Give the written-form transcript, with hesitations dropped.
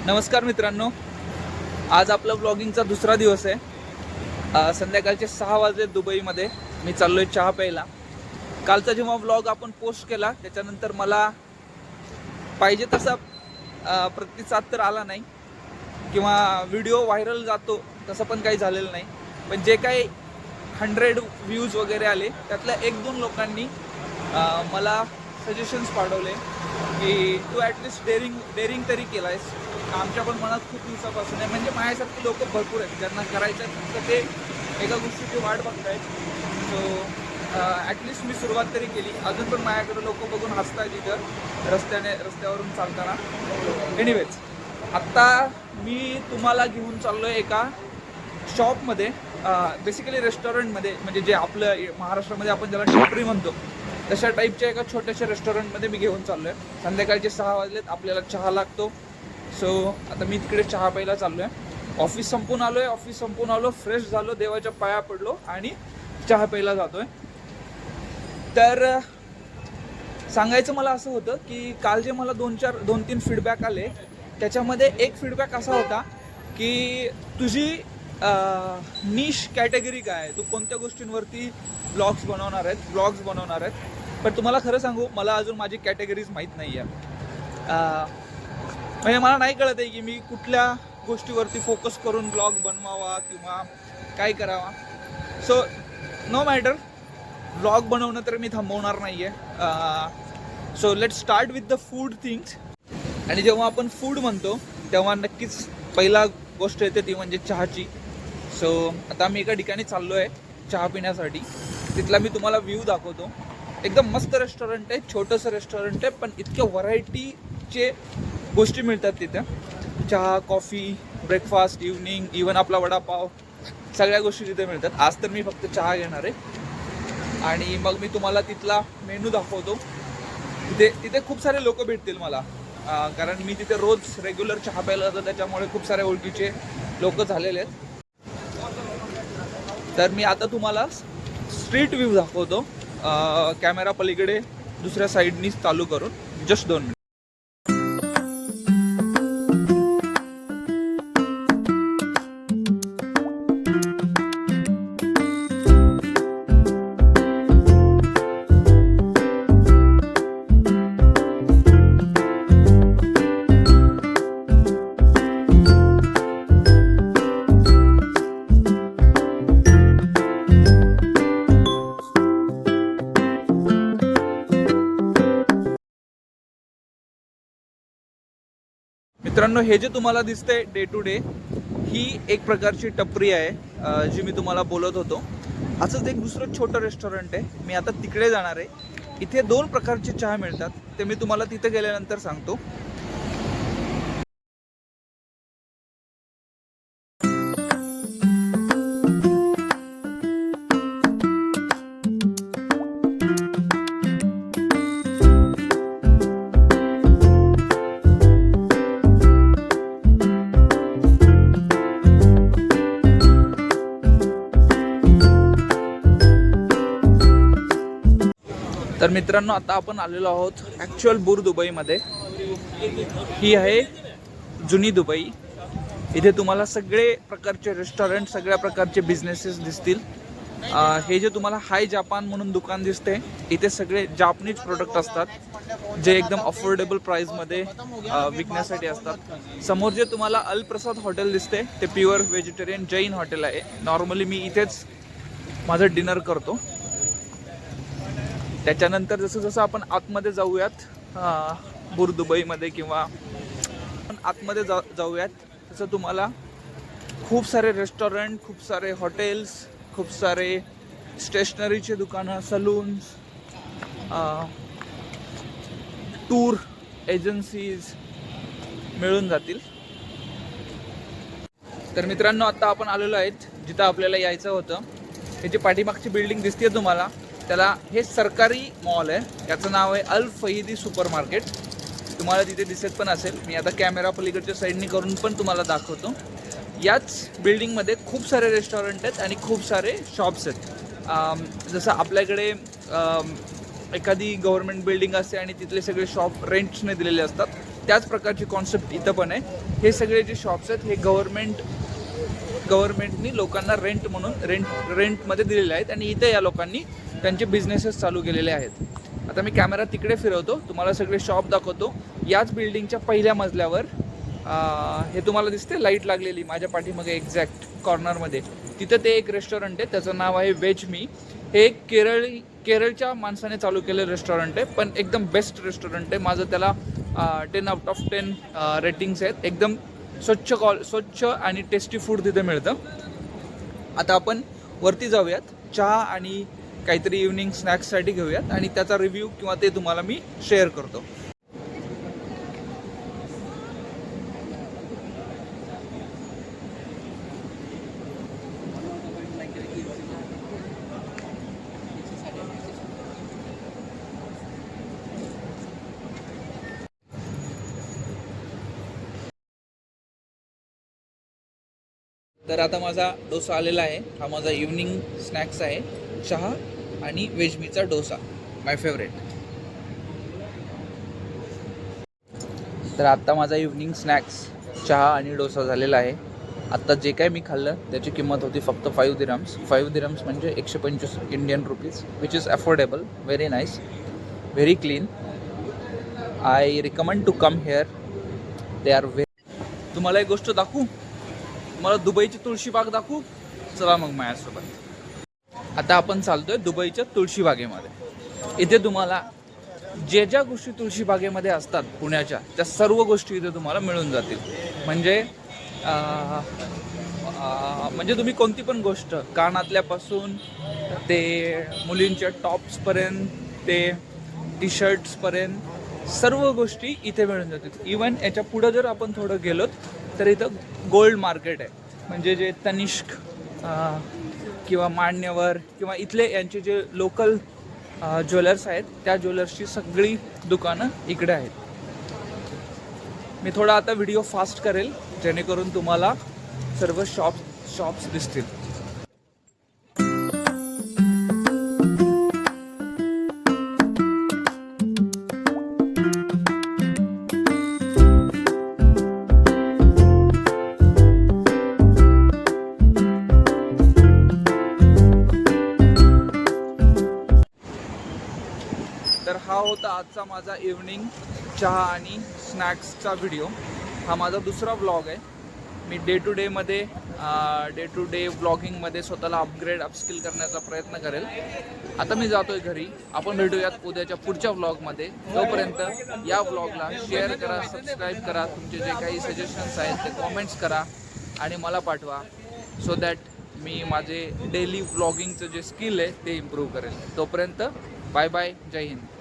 नमस्कार मित्रांनो, आज आपला व्लॉगिंगचा दुसरा दिवस आहे। संध्याकाळचे 6 वाजले दुबईमध्ये। मी चाललोय चहा प्यायला। कालचा जेव्हा व्लॉग आपण पोस्ट केला त्याच्यानंतर मला पाहिजे तसा प्रतिसाद तर आला नाही किंवा व्हिडिओ व्हायरल जातो तसं पण काही झालेलं नाही। पण जे काही 100 व्ह्यूज वगैरे आले त्यातल्या 1-2 लोकांनी मला सजेशन्स पाठवले की तू ॲटलिस्ट डेअरिंग तरी केला आहेस। आमच्या पण मनात खूप दिवसापासून आहे, म्हणजे माझ्यासारखे लोक भरपूर आहेत ज्यांना करायचं आहे फक्त ते एका गोष्टीची वाट बघतायत। सो ॲटलिस्ट मी सुरुवात तरी केली। अजून पण माझ्याकडे लोक बघून हसतात इथं रस्त्यावरून चालताना। एनिवेज, आत्ता मी तुम्हाला घेऊन चाललो आहे एका शॉपमध्ये, बेसिकली रेस्टॉरंटमध्ये, म्हणजे जे आपलं महाराष्ट्रामध्ये आपण ज्याला टपरी म्हणतो तशा टाईपच्या एका छोट्याशा रेस्टॉरंटमध्ये मी घेऊन चाललो आहे। संध्याकाळचे 6 वाजलेत, आपल्याला चहा लागतो। सो आता मी तिकडे चहा प्यायला चाललो आहे। ऑफिस संपून आलो, फ्रेश झालो, देवाच्या पाया पडलो आणि चहा प्यायला जातो आहे। तर सांगायचं मला असं होतं की काल जे मला 2-3 फीडबॅक आले त्याच्यामध्ये एक फीडबॅक असा होता की तुझी निश कॅटेगरी काय आहे, तू कोणत्या गोष्टींवरती ब्लॉग्स बनवणार आहेत। पण तुम्हाला खरं सांगू, मला अजून माझी कॅटेगरीज माहीत नाही आहे। म्हणजे मला नाही कळत आहे की मी कुठल्या गोष्टीवरती फोकस करून ब्लॉग बनवावा किंवा काय करावा। सो नो मॅटर, ब्लॉग बनवणं तर मी थांबवणार नाही आहे। So let's start with the food things. आणि जेव्हा आपण फूड म्हणतो तेव्हा नक्कीच पहिला गोष्ट येते ती म्हणजे चहाची। सो आता मी एका ठिकाणी चाललो आहे चहा पिण्यासाठी। तिथला मी तुम्हाला व्ह्यू दाखवतो। एकदम मस्त रेस्टॉरंट आहे, छोटंसं रेस्टॉरंट आहे, पण इतक्या व्हरायटीचे गोष्टी मिळतात तिथं। चहा, कॉफी, ब्रेकफास्ट, इव्हन आपला वडापाव, सगळ्या गोष्टी तिथे मिळतात। आज तर मी फक्त चहा घेणार आहे आणि मग मी तुम्हाला तिथला मेनू दाखवतो। तिथे खूप सारे लोक भेटतील मला, कारण मी तिथे रोज रेग्युलर चहा प्यायला जातो, त्याच्यामुळे खूप सारे ओळखीचे लोक झालेले आहेत। तर मी आता तुम्हाला स्ट्रीट व्ह्यू दाखवतो, कॅमेरा पलीकडे दुसऱ्या साईडनी चालू करून। Just 2 minute. मित्रांनो, हे जे तुम्हाला दिसतंय डे टू डे, ही एक प्रकारची टपरी आहे जी मी तुम्हाला बोलत होतो। असंच एक दुसरं छोटं रेस्टॉरंट आहे, मी आता तिकडे जाणार आहे। इथे 2 प्रकारचे चहा मिळतात, ते मी तुम्हाला तिथे गेल्यानंतर सांगतो। तर मित्रांनो, आता आपण आलेलो आहोत ॲक्च्युअल बुर दुबईमध्ये। ही आहे जुनी दुबई। इथे तुम्हाला सगळे प्रकारचे रेस्टॉरंट, सगळ्या प्रकारचे बिझनेसेस दिसतील। हे जे तुम्हाला हाय जापान म्हणून दुकान दिसते, इथे सगळे जापनीज प्रोडक्ट असतात जे एकदम अफोर्डेबल प्राईसमध्ये विकण्यासाठी असतात। समोर जे तुम्हाला अल प्रसाद हॉटेल दिसते ते प्युअर व्हेजिटेरियन जैन हॉटेल आहे। नॉर्मली मी इथेच माझं डिनर करतो। त्याच्यानंतर जसं आपण आतमध्ये जाऊयात बुर दुबईमध्ये, किंवा आपण आतमध्ये जाऊयात तसं तुम्हाला खूप सारे रेस्टॉरंट, खूप सारे हॉटेल्स, खूप सारे स्टेशनरीचे दुकानं, सलून्स, टूर एजन्सीज मिळून जातील। तर मित्रांनो, आता आपण आलेलो आहेत जिथं आपल्याला यायचं होतं। हे जी पाठीमागची बिल्डिंग दिसते तुम्हाला, त्याला हे सरकारी मॉल आहे। याचं नाव आहे अल फहिदी सुपर मार्केट। तुम्हाला तिथे दिसत पण असेल, मी आता कॅमेरा पलीकडच्या साईडनी करून पण तुम्हाला दाखवतो। याच बिल्डिंगमध्ये खूप सारे रेस्टॉरंट आहेत आणि खूप सारे शॉप्स आहेत। जसं आपल्याकडे एखादी गव्हर्नमेंट बिल्डिंग असते आणि तिथले सगळे शॉप रेंट्सने दिलेले असतात, त्याच प्रकारची कॉन्सेप्ट इथं पण आहे. हे सगळे जे शॉप्स आहेत हे गव्हर्नमेंटनी लोकांना रेंट म्हणून रेंटमध्ये दिलेले आहेत आणि इथे या लोकांनी त्यांचे बिझनेसेस चालू केलेले आहेत. आता मी कॅमेरा तिकडे फिरवतो, तुम्हाला सगळे शॉप दाखवतो. याच बिल्डिंगच्या पहिल्या मजल्यावर हे तुम्हाला दिसते लाईट लागलेली माझ्या पाठीमागे एक्झॅक्ट कॉर्नरमध्ये, तिथं ते एक रेस्टॉरंट आहे, त्याचं नाव आहे वेज मी. हे एक केरळच्या माणसाने चालू केलेलं रेस्टॉरंट आहे, पण एकदम बेस्ट रेस्टॉरंट आहे. माझं त्याला 10 आउट ऑफ 10 रेटिंग्स आहेत. एकदम स्वच्छ आणि टेस्टी फूड तिथे मिळतं. आता आपण वरती जाऊयात, चहा आणि काहीतरी इव्हनिंग स्नॅक्ससाठी घेऊयात आणि त्याचा रिव्ह्यू किंवा ते तुम्हाला मी शेअर करतो. तर आता माझा डोसा आलेला आहे. हा माझा इव्हनिंग स्नॅक्स आहे, चहा आणि वेजमीचा डोसा, माय फेवरेट. तर आत्ता माझा इव्हनिंग स्नॅक्स चहा आणि डोसा झालेला आहे. आत्ता जे काय मी खाल्लं त्याची किंमत होती फक्त 5 दिरम्स. 5 दिरम्स म्हणजे 125 Indian rupees, which is affordable, very nice, very clean. I recommend to come here, they are very. तुम्हाला एक गोष्ट दाखवू, मला दुबईची तुळशीबाग दाखवू, चला मग माझ्यासोबत. आता आपण चालतोय दुबईच्या तुळशीबागेमध्ये. इथे तुम्हाला ज्या गोष्टी तुळशीबागेमध्ये असतात पुण्याच्या, त्या सर्व गोष्टी इथे तुम्हाला मिळून जातील. म्हणजे तुम्ही कोणती पण गोष्ट, कानातल्यापासून ते मुलींच्या टॉप्सपर्यंत ते टी शर्ट्सपर्यंत सर्व गोष्टी इथे मिळून जातील. इवन याच्या पुढं जर आपण थोडं गेलोत तर इथं गोल्ड मार्केट आहे. म्हणजे जे तनिष्क किंवा मान्यवर किंवा इथले यांचे जे लोकल ज्वेलर्स आहेत, त्या ज्वेलर्सची सगळी दुकानं इकडे आहेत. मी थोडा आता व्हिडिओ फास्ट करेल जेणेकरून तुम्हाला सर्व शॉप्स दिसतील. तर हा होता आजचा माझा इव्हनिंग चहा आणि स्नॅक्सचा व्हिडिओ. हा माझा दुसरा व्लॉग आहे. मी डे टू डे व्लॉगिंगमध्ये स्वतःला अपस्किल करण्याचा प्रयत्न करेल. आता मी जातोय घरी. आपण भेटूयात उद्याच्या पुढच्या व्लॉगमध्ये. तोपर्यंत या व्लॉगला शेअर करा, सबस्क्राईब करा, तुमचे जे काही सजेशन्स आहेत ते कॉमेंट्स करा आणि मला पाठवा, सो दॅट मी माझे डेली व्लॉगिंगचं जे स्किल आहे ते इम्प्रूव्ह करेल. तोपर्यंत बाय बाय, जय हिंद.